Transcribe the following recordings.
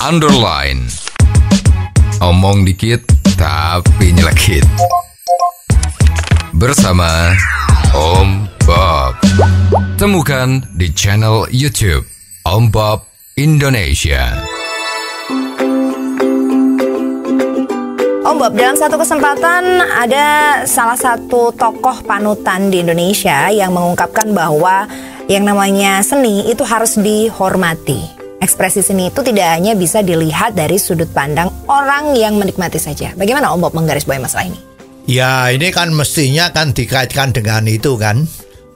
underline. Omong dikit tapi nyelekit. Bersama Om Bob. Temukan di channel YouTube Om Bob Indonesia. Om Bob, dalam satu kesempatan ada salah satu tokoh panutan di Indonesia yang mengungkapkan bahwa yang namanya seni itu harus dihormati. Ekspresi seni itu tidak hanya bisa dilihat dari sudut pandang orang yang menikmati saja. Bagaimana Om Bob menggarisbawahi masalah ini? Ya, ini kan mestinya kan dikaitkan dengan itu kan.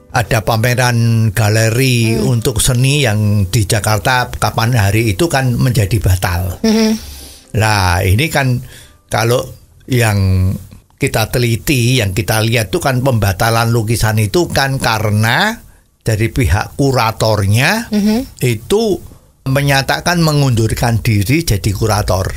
Ada pameran galeri untuk seni yang di Jakarta kapan hari itu kan menjadi batal. Nah, ini kan kalau yang kita teliti, yang kita lihat itu kan pembatalan lukisan itu kan karena dari pihak kuratornya itu menyatakan mengundurkan diri jadi kurator.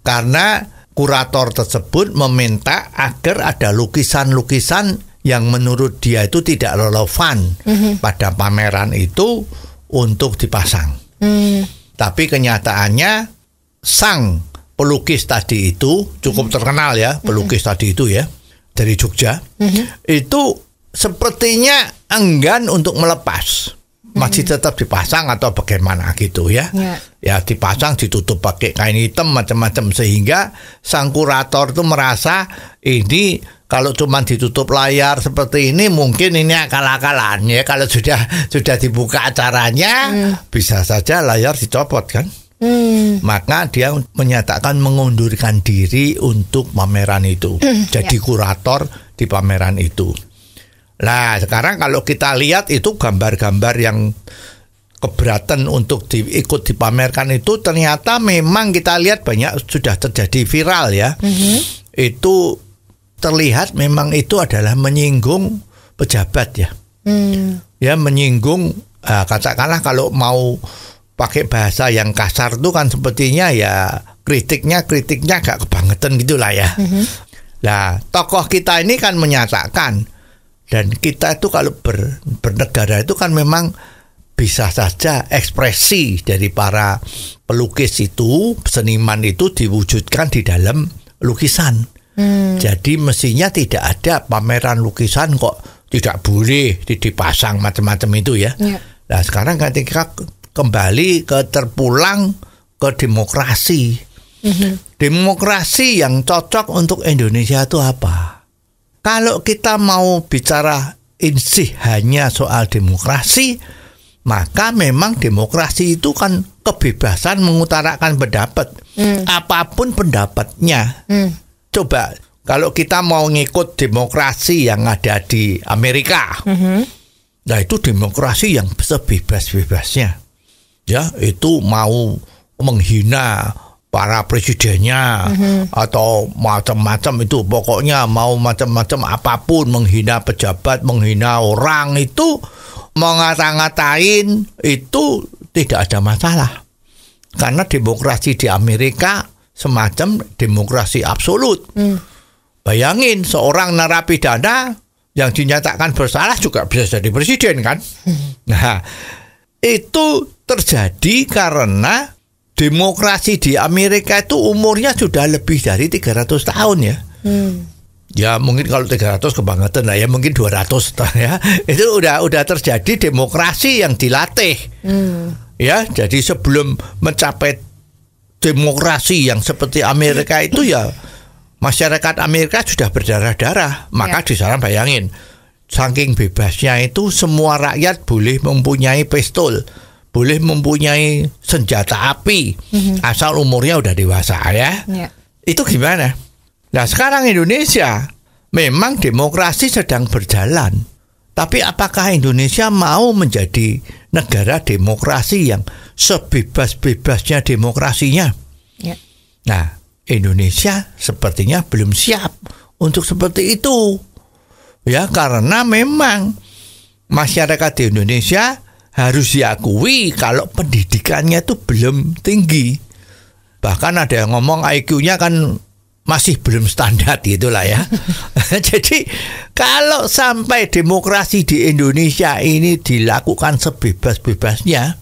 Karena kurator tersebut meminta agar ada lukisan-lukisan yang menurut dia itu tidak relevan pada pameran itu untuk dipasang. Tapi kenyataannya sang pelukis tadi itu cukup terkenal ya, pelukis tadi itu ya, dari Jogja, itu sepertinya enggan untuk melepas. Masih tetap dipasang atau bagaimana gitu ya. Ya dipasang, ditutup pakai kain hitam macam-macam, sehingga sang kurator itu merasa ini kalau cuma ditutup layar seperti ini mungkin ini akal-akalan ya. Kalau sudah dibuka acaranya bisa saja layar dicopot kan. Maka dia menyatakan mengundurkan diri untuk pameran itu. Jadi kurator di pameran itu. Nah, sekarang kalau kita lihat itu gambar-gambar yang keberatan untuk ikut dipamerkan itu ternyata memang kita lihat banyak sudah terjadi viral ya. Itu terlihat memang itu adalah menyinggung pejabat ya. Ya, menyinggung katakanlah kalau mau pakai bahasa yang kasar itu kan sepertinya ya kritiknya agak kebangetan gitulah ya. Nah, tokoh kita ini kan menyatakan, dan kita itu kalau bernegara itu kan memang bisa saja ekspresi dari para pelukis itu, seniman itu diwujudkan di dalam lukisan. Jadi mestinya tidak ada pameran lukisan kok tidak boleh dipasang macam-macam itu ya. Nah sekarang ketika kembali terpulang ke demokrasi. Demokrasi yang cocok untuk Indonesia itu apa? Kalau kita mau bicara insih hanya soal demokrasi, maka memang demokrasi itu kan kebebasan mengutarakan pendapat, apapun pendapatnya. Coba kalau kita mau ngikut demokrasi yang ada di Amerika, nah itu demokrasi yang sebebas-bebasnya, ya itu mau menghina para presidennya atau macam-macam itu, pokoknya mau macam-macam apapun, menghina pejabat, menghina orang itu, mengata-ngatain itu tidak ada masalah. Karena demokrasi di Amerika semacam demokrasi absolut. Bayangin seorang narapidana yang dinyatakan bersalah juga bisa jadi presiden kan. Nah, itu terjadi karena demokrasi di Amerika itu umurnya sudah lebih dari 300 tahun ya. Ya mungkin kalau 300 kebangetan lah ya, mungkin 200 ya. Itu udah terjadi demokrasi yang dilatih. Ya, jadi sebelum mencapai demokrasi yang seperti Amerika itu ya masyarakat Amerika sudah berdarah-darah. Maka di sana bayangin, saking bebasnya itu semua rakyat boleh mempunyai pistol, boleh mempunyai senjata api, asal umurnya udah dewasa ya. Itu gimana? Nah sekarang Indonesia memang demokrasi sedang berjalan, tapi apakah Indonesia mau menjadi negara demokrasi yang sebebas-bebasnya demokrasinya? Nah Indonesia sepertinya belum siap untuk seperti itu, ya karena memang masyarakat di Indonesia harus diakui kalau pendidikannya itu belum tinggi. Bahkan ada yang ngomong IQ-nya kan masih belum standar gitulah ya. Jadi kalau sampai demokrasi di Indonesia ini dilakukan sebebas-bebasnya,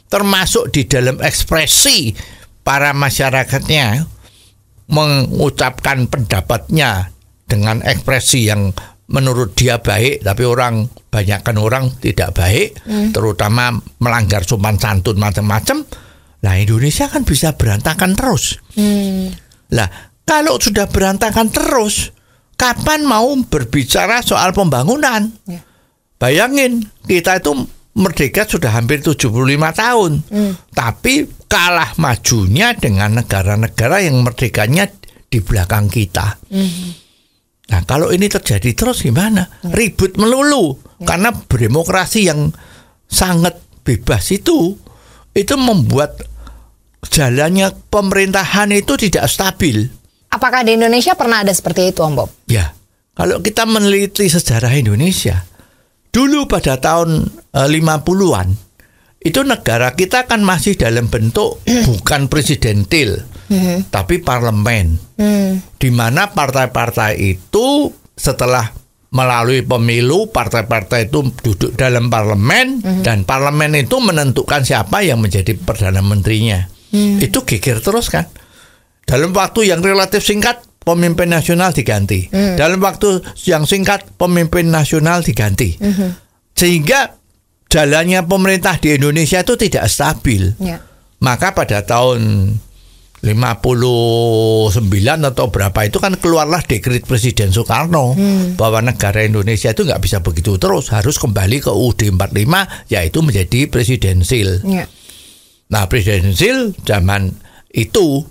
termasuk di dalam ekspresi para masyarakatnya mengucapkan pendapatnya dengan ekspresi yang menurut dia baik, tapi banyakkan orang tidak baik, terutama melanggar sopan santun macam-macam. Nah, Indonesia kan bisa berantakan terus. Lah, kalau sudah berantakan terus, kapan mau berbicara soal pembangunan? Bayangin, kita itu merdeka sudah hampir 75 tahun, tapi kalah majunya dengan negara-negara yang merdekanya di belakang kita. Nah, kalau ini terjadi terus gimana? Ribut melulu. Karena berdemokrasi yang sangat bebas itu membuat jalannya pemerintahan itu tidak stabil. Apakah di Indonesia pernah ada seperti itu, Om Bob? Ya, kalau kita meneliti sejarah Indonesia, dulu pada tahun 50-an, itu negara kita kan masih dalam bentuk bukan presidentil, tapi parlemen. Di mana partai-partai itu setelah melalui pemilu, partai-partai itu duduk dalam parlemen, dan parlemen itu menentukan siapa yang menjadi perdana menterinya. Itu geger terus kan. Dalam waktu yang relatif singkat, pemimpin nasional diganti. Dalam waktu yang singkat, pemimpin nasional diganti. Sehingga jalannya pemerintah di Indonesia itu tidak stabil. Maka pada tahun 59 atau berapa itu kan keluarlah dekret Presiden Soekarno bahwa negara Indonesia itu nggak bisa begitu terus, harus kembali ke UUD 45, yaitu menjadi presidensil. Nah, presidensil zaman itu,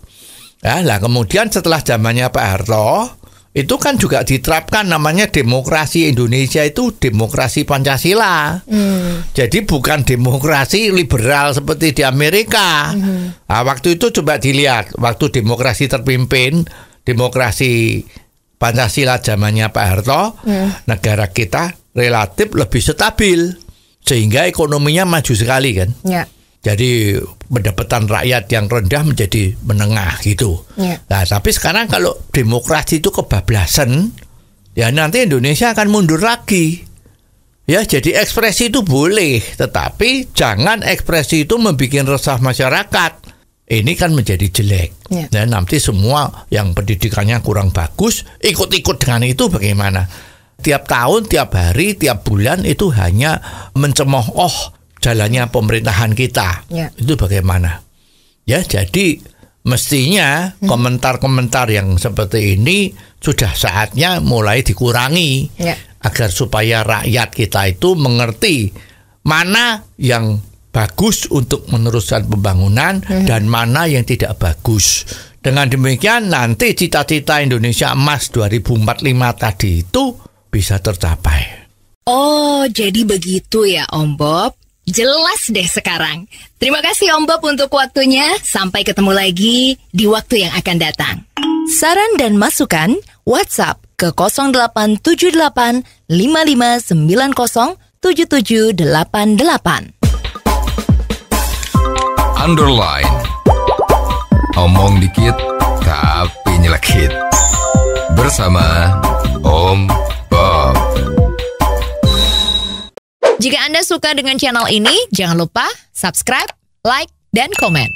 ya, lah kemudian setelah zamannya Pak Harto, itu kan juga diterapkan namanya demokrasi Indonesia itu demokrasi Pancasila. Jadi bukan demokrasi liberal seperti di Amerika. Nah, waktu itu coba dilihat, waktu demokrasi terpimpin, demokrasi Pancasila zamannya Pak Harto, negara kita relatif lebih stabil, sehingga ekonominya maju sekali kan. Jadi pendapatan rakyat yang rendah menjadi menengah gitu. Nah, tapi sekarang kalau demokrasi itu kebablasan, ya nanti Indonesia akan mundur lagi. Ya, jadi ekspresi itu boleh, tetapi jangan ekspresi itu membuat resah masyarakat. Ini kan menjadi jelek. Dan nanti semua yang pendidikannya kurang bagus ikut-ikut dengan itu bagaimana? Tiap tahun, tiap hari, tiap bulan itu hanya mencemooh jalannya pemerintahan kita. Itu bagaimana? Ya, jadi mestinya komentar-komentar yang seperti ini sudah saatnya mulai dikurangi agar supaya rakyat kita itu mengerti mana yang bagus untuk meneruskan pembangunan dan mana yang tidak bagus. Dengan demikian nanti cita-cita Indonesia Emas 2045 tadi itu bisa tercapai. Oh, jadi begitu ya, Om Bob. Jelas deh sekarang. Terima kasih Om Bob untuk waktunya. Sampai ketemu lagi di waktu yang akan datang. Saran dan masukan WhatsApp ke 0878 5590 7788. Underline. Omong dikit tapi nyelekit. Bersama Om Bob. Jika Anda suka dengan channel ini, jangan lupa subscribe, like, dan komen.